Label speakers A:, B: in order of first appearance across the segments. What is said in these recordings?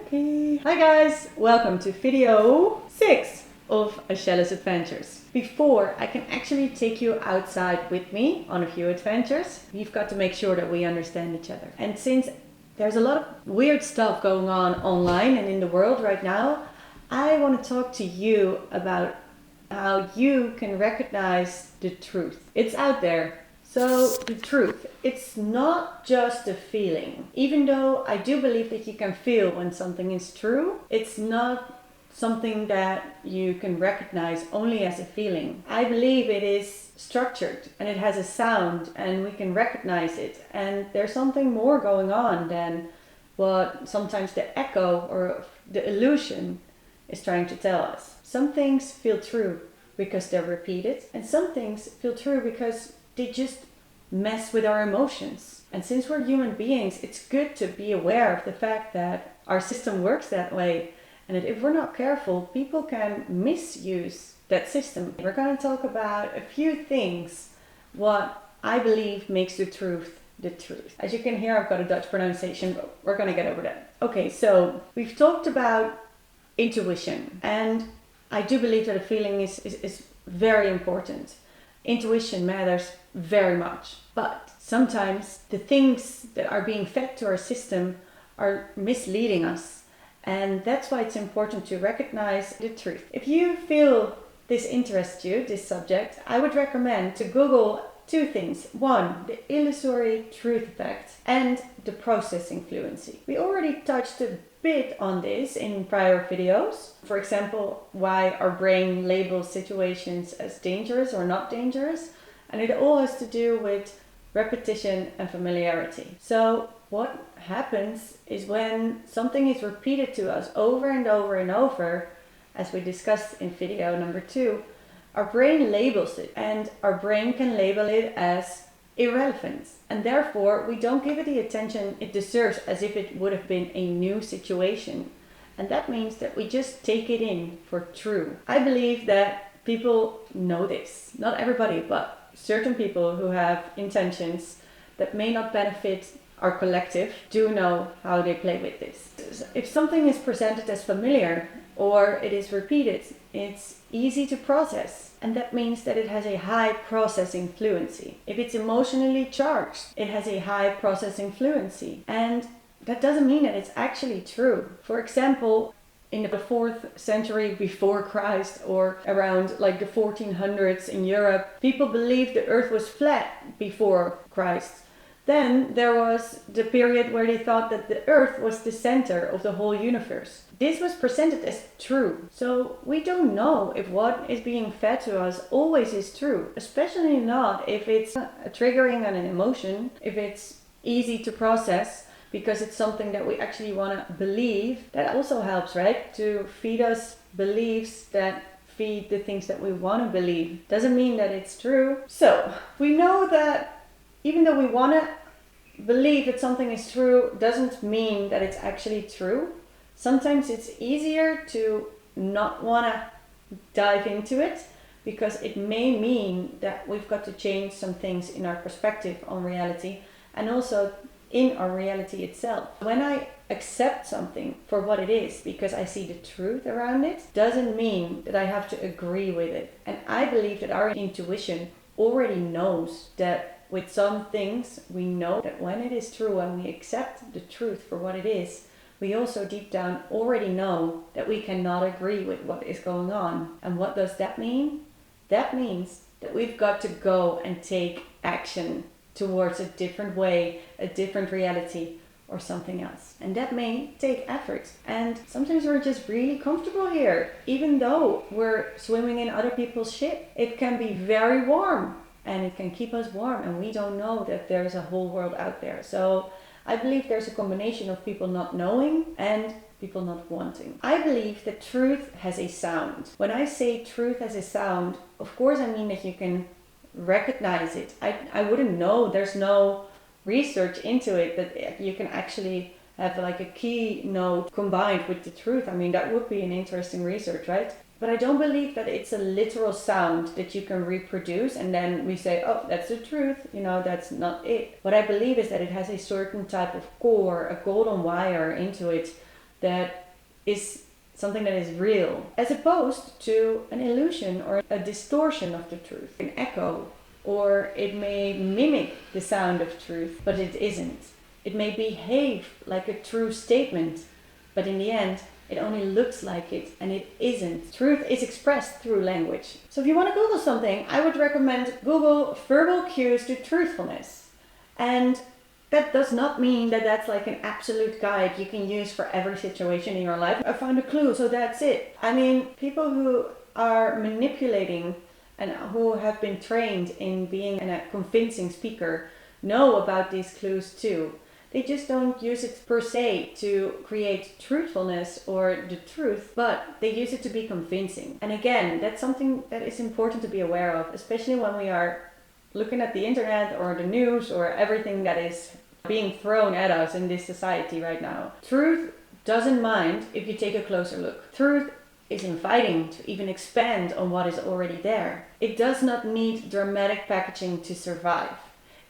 A: Okay. Hi guys, welcome to video 6 of Shelley's Adventures. Before I can actually take you outside with me on a few adventures, we've got to make sure that we understand each other. And since there's a lot of weird stuff going on online and in the world right now, I want to talk to you about how you can recognize the truth. It's out there. So the truth, it's not just a feeling. Even though I do believe that you can feel when something is true, it's not something that you can recognize only as a feeling. I believe it is structured and it has a sound and we can recognize it. And there's something more going on than what sometimes the echo or the illusion is trying to tell us. Some things feel true because they're repeated, and some things feel true because they just mess with our emotions. And since we're human beings, it's good to be aware of the fact that our system works that way, and that if we're not careful, people can misuse that system. We're going to talk about a few things what I believe makes the truth the truth. As you can hear, I've got a Dutch pronunciation, but we're going to get over that. Okay, so we've talked about intuition, and I do believe that a feeling is very important. Intuition matters very much, but sometimes the things that are being fed to our system are misleading us, and that's why it's important to recognize the truth. If you feel this interests you, this subject, I would recommend to Google two things. One, the illusory truth effect and the processing fluency. We already touched a bit on this in prior videos. For example, why our brain labels situations as dangerous or not dangerous. And it all has to do with repetition and familiarity. So what happens is when something is repeated to us over and over and over, as we discussed in video number 2, our brain labels it, and our brain can label it as irrelevant, and therefore we don't give it the attention it deserves as if it would have been a new situation. And that means that we just take it in for true. I believe that people know this, not everybody, but certain people who have intentions that may not benefit our collective do know how they play with this. If something is presented as familiar or it is repeated, it's easy to process, and that means that it has a high processing fluency. If it's emotionally charged, it has a high processing fluency, and that doesn't mean that it's actually true. For example, in the 4th century before Christ, or around like the 1400s in Europe, people believed the earth was flat before Christ. Then there was the period where they thought that the earth was the center of the whole universe. This was presented as true. So we don't know if what is being fed to us always is true, especially not if it's triggering on an emotion, if it's easy to process because it's something that we actually want to believe. That also helps, right? To feed us beliefs that feed the things that we want to believe. Doesn't mean that it's true. So we know that even though we want to believe that something is true, doesn't mean that it's actually true. Sometimes it's easier to not want to dive into it because it may mean that we've got to change some things in our perspective on reality and also in our reality itself. When I accept something for what it is because I see the truth around it, doesn't mean that I have to agree with it. And I believe that our intuition already knows that with some things, we know that when it is true and we accept the truth for what it is, we also deep down already know that we cannot agree with what is going on. And what does that mean? That means that we've got to go and take action towards a different way, a different reality, or something else. And that may take effort. And sometimes we're just really comfortable here. Even though we're swimming in other people's ship, it can be very warm. And it can keep us warm, and we don't know that there's a whole world out there. So I believe there's a combination of people not knowing and people not wanting. I believe that truth has a sound. When I say truth has a sound, of course I mean that you can recognize it. I wouldn't know, there's no research into it that you can actually have like a key note combined with the truth. I mean, that would be an interesting research, right? But I don't believe that it's a literal sound that you can reproduce and then we say, oh, that's the truth. You know, that's not it. What I believe is that it has a certain type of core, a golden wire into it that is something that is real, as opposed to an illusion or a distortion of the truth, an echo, or it may mimic the sound of truth, but it isn't. It may behave like a true statement, but in the end, it only looks like it, and it isn't. Truth is expressed through language. So if you want to Google something, I would recommend Google verbal cues to truthfulness. And that does not mean that that's like an absolute guide you can use for every situation in your life. I found a clue, so that's it. I mean, people who are manipulating and who have been trained in being a convincing speaker know about these clues too. They just don't use it per se to create truthfulness or the truth, but they use it to be convincing. And again, that's something that is important to be aware of, especially when we are looking at the internet or the news or everything that is being thrown at us in this society right now. Truth doesn't mind if you take a closer look. Truth is inviting to even expand on what is already there. It does not need dramatic packaging to survive.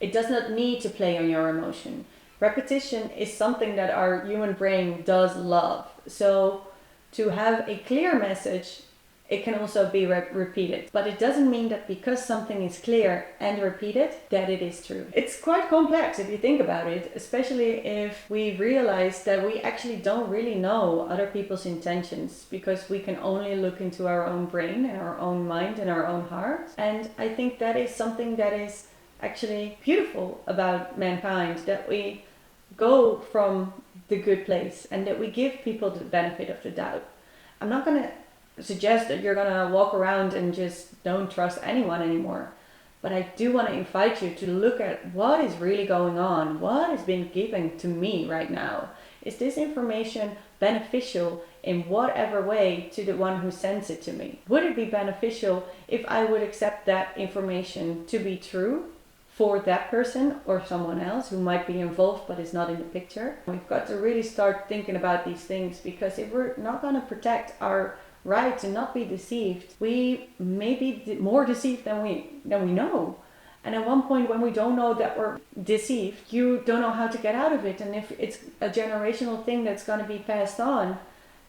A: It does not need to play on your emotion. Repetition is something that our human brain does love. So to have a clear message, it can also be repeated. But it doesn't mean that because something is clear and repeated, that it is true. It's quite complex if you think about it, especially if we realize that we actually don't really know other people's intentions, because we can only look into our own brain and our own mind and our own heart. And I think that is something that is actually beautiful about mankind, that we go from the good place and that we give people the benefit of the doubt. I'm not going to suggest that you're going to walk around and just don't trust anyone anymore, but I do want to invite you to look at what is really going on, what is being given to me right now. Is this information beneficial in whatever way to the one who sends it to me? Would it be beneficial if I would accept that information to be true for that person or someone else who might be involved but is not in the picture? We've got to really start thinking about these things, because if we're not going to protect our right to not be deceived, we may be more deceived than we know. And at one point, when we don't know that we're deceived, you don't know how to get out of it. And if it's a generational thing that's going to be passed on,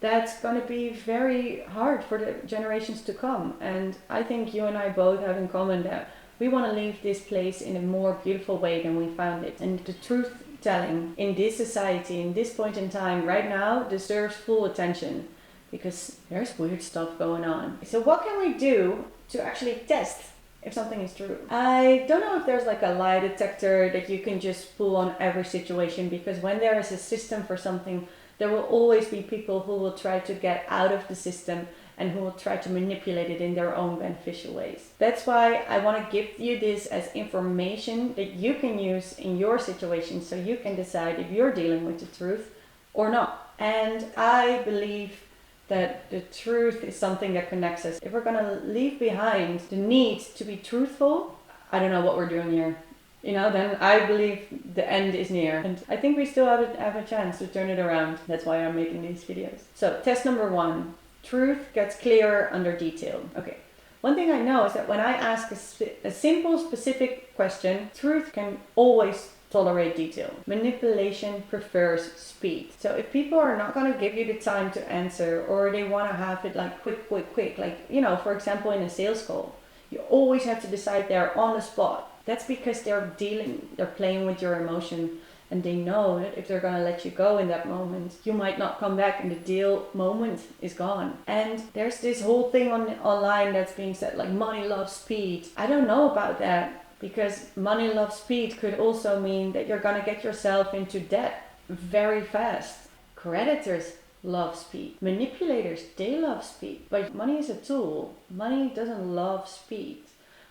A: that's going to be very hard for the generations to come. And I think you and I both have in common that we want to leave this place in a more beautiful way than we found it. And the truth telling in this society, in this point in time, right now, deserves full attention, because there's weird stuff going on. So what can we do to actually test if something is true? I don't know if there's like a lie detector that you can just pull on every situation, because when there is a system for something, there will always be people who will try to get out of the system and who will try to manipulate it in their own beneficial ways. That's why I want to give you this as information that you can use in your situation, so you can decide if you're dealing with the truth or not. And I believe that the truth is something that connects us. If we're going to leave behind the need to be truthful, I don't know what we're doing here. Then I believe the end is near. And I think we still have a chance to turn it around. That's why I'm making these videos. So, test number 1. Truth gets clearer under detail. Okay. One thing I know is that when I ask a simple, specific question, truth can always tolerate detail. Manipulation prefers speed. So if people are not going to give you the time to answer, or they want to have it like quick, like, for example, in a sales call, you always have to decide there on the spot. That's because they're playing with your emotion, and they know that if they're going to let you go in that moment, you might not come back and the deal moment is gone. And there's this whole thing online that's being said, like money loves speed. I don't know about that, because money loves speed could also mean that you're going to get yourself into debt very fast. Creditors love speed. Manipulators, they love speed. But money is a tool. Money doesn't love speed.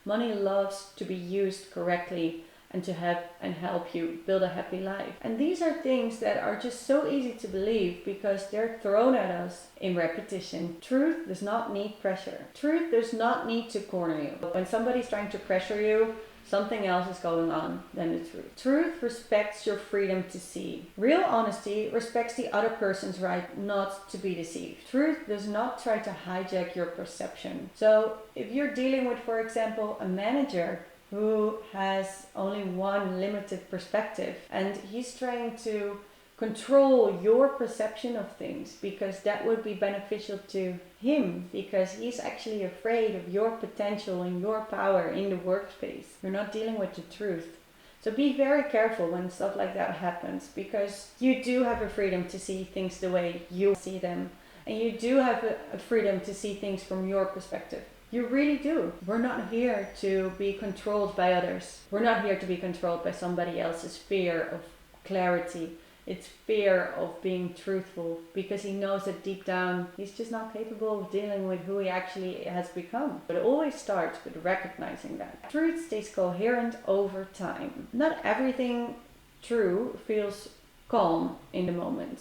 A: Money loves to be used correctly and to have and help you build a happy life. And these are things that are just so easy to believe because they're thrown at us in repetition. Truth does not need pressure. Truth does not need to corner you. When somebody's trying to pressure you, something else is going on than the truth. Truth respects your freedom to see. Real honesty respects the other person's right not to be deceived. Truth does not try to hijack your perception. So if you're dealing with, for example, a manager who has only one limited perspective, and he's trying to control your perception of things, because that would be beneficial to him, because he's actually afraid of your potential and your power in the workspace. You're not dealing with the truth. So be very careful when stuff like that happens, because you do have a freedom to see things the way you see them. And you do have a freedom to see things from your perspective. You really do. We're not here to be controlled by others. We're not here to be controlled by somebody else's fear of clarity. It's fear of being truthful, because he knows that deep down he's just not capable of dealing with who he actually has become. But it always starts with recognizing that. Truth stays coherent over time. Not everything true feels calm in the moment.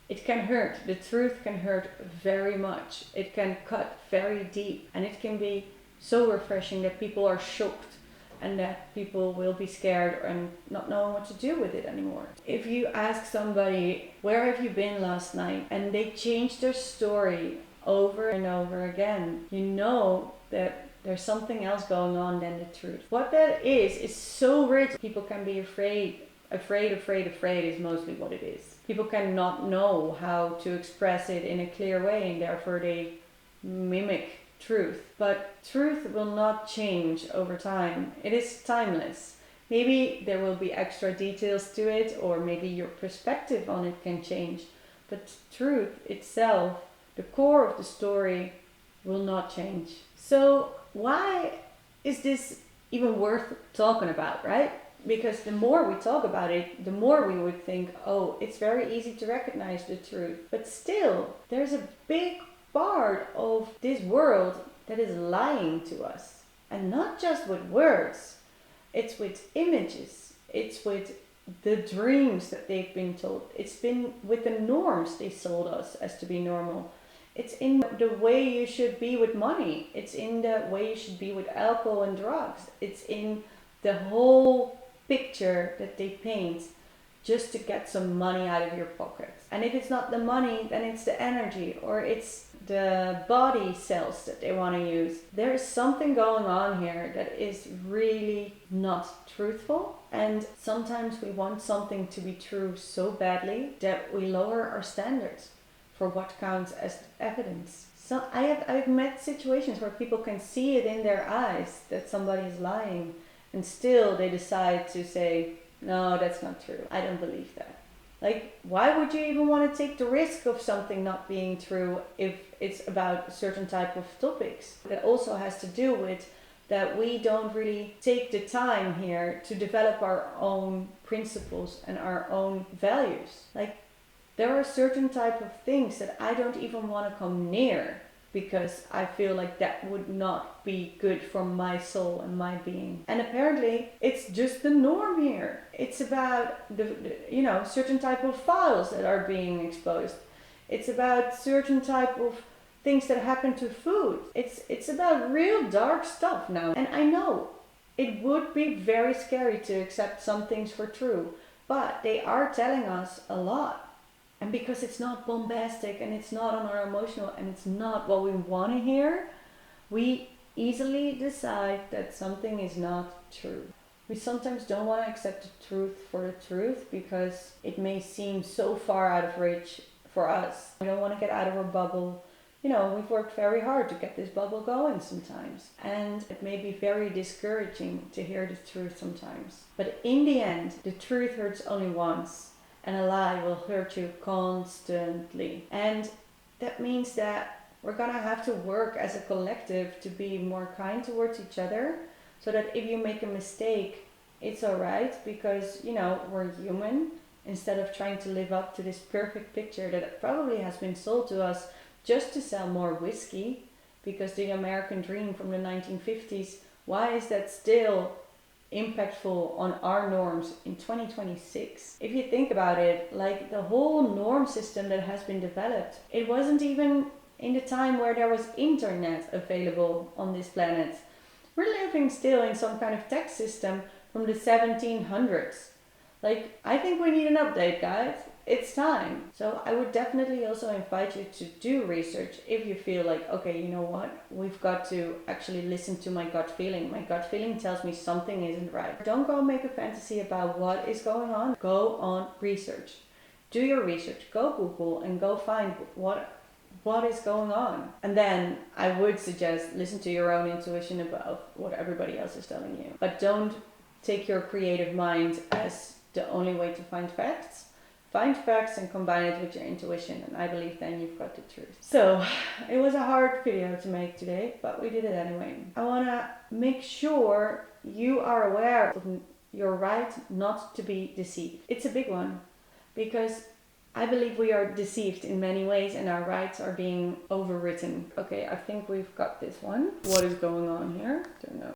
A: It can hurt. The truth can hurt very much. It can cut very deep, and it can be so refreshing that people are shocked and that people will be scared and not knowing what to do with it anymore. If you ask somebody, where have you been last night? And they change their story over and over again, you know that there's something else going on than the truth. What that is so rich. People can be afraid is mostly what it is. People cannot know how to express it in a clear way, and therefore they mimic truth. But truth will not change over time. It is timeless. Maybe there will be extra details to it, or maybe your perspective on it can change. But truth itself, the core of the story, will not change. So why is this even worth talking about, right? Because the more we talk about it, the more we would think, oh, it's very easy to recognize the truth. But still, there's a big part of this world that is lying to us. And not just with words, it's with images, it's with the dreams that they've been told, it's been with the norms they sold us as to be normal. It's in the way you should be with money, it's in the way you should be with alcohol and drugs, it's in the whole picture that they paint just to get some money out of your pocket. And if it's not the money, then it's the energy, or it's the body cells that they want to use. There is something going on here that is really not truthful, and sometimes we want something to be true so badly that we lower our standards for what counts as evidence. So I've met situations where people can see it in their eyes that somebody is lying, and still they decide to say, no, that's not true. I don't believe that. Like, why would you even want to take the risk of something not being true if it's about a certain type of topics? That also has to do with that we don't really take the time here to develop our own principles and our own values. Like, there are certain type of things that I don't even want to come near, because I feel like that would not be good for my soul and my being. And apparently it's just the norm here. It's about the certain type of files that are being exposed. It's about certain type of things that happen to food. It's about real dark stuff now. And I know it would be very scary to accept some things for true, but they are telling us a lot. And because it's not bombastic, and it's not on our emotional, and it's not what we want to hear, we easily decide that something is not true. We sometimes don't want to accept the truth for the truth, because it may seem so far out of reach for us. We don't want to get out of our bubble. We've worked very hard to get this bubble going sometimes. And it may be very discouraging to hear the truth sometimes. But in the end, the truth hurts only once. And a lie will hurt you constantly. And that means that we're gonna have to work as a collective to be more kind towards each other, so that if you make a mistake, it's alright, because we're human, instead of trying to live up to this perfect picture that probably has been sold to us just to sell more whiskey, because the American dream from the 1950s, why is that still impactful on our norms in 2026? If you think about it, like the whole norm system that has been developed, it wasn't even in the time where there was internet available on this planet. We're living still in some kind of text system from the 1700s. Like, I think we need an update, guys. It's time. So I would definitely also invite you to do research if you feel like, okay, you know what? We've got to actually listen to my gut feeling. My gut feeling tells me something isn't right. Don't go make a fantasy about what is going on. Go on research. Do your research, go Google and go find what is going on. And then I would suggest listen to your own intuition above what everybody else is telling you. But don't take your creative mind as the only way to find facts. Find facts and combine it with your intuition, and I believe then you've got the truth. So it was a hard video to make today, but we did it anyway. I want to make sure you are aware of your right not to be deceived. It's a big one, because I believe we are deceived in many ways and our rights are being overwritten. Okay, I think we've got this one. What is going on here? Don't know.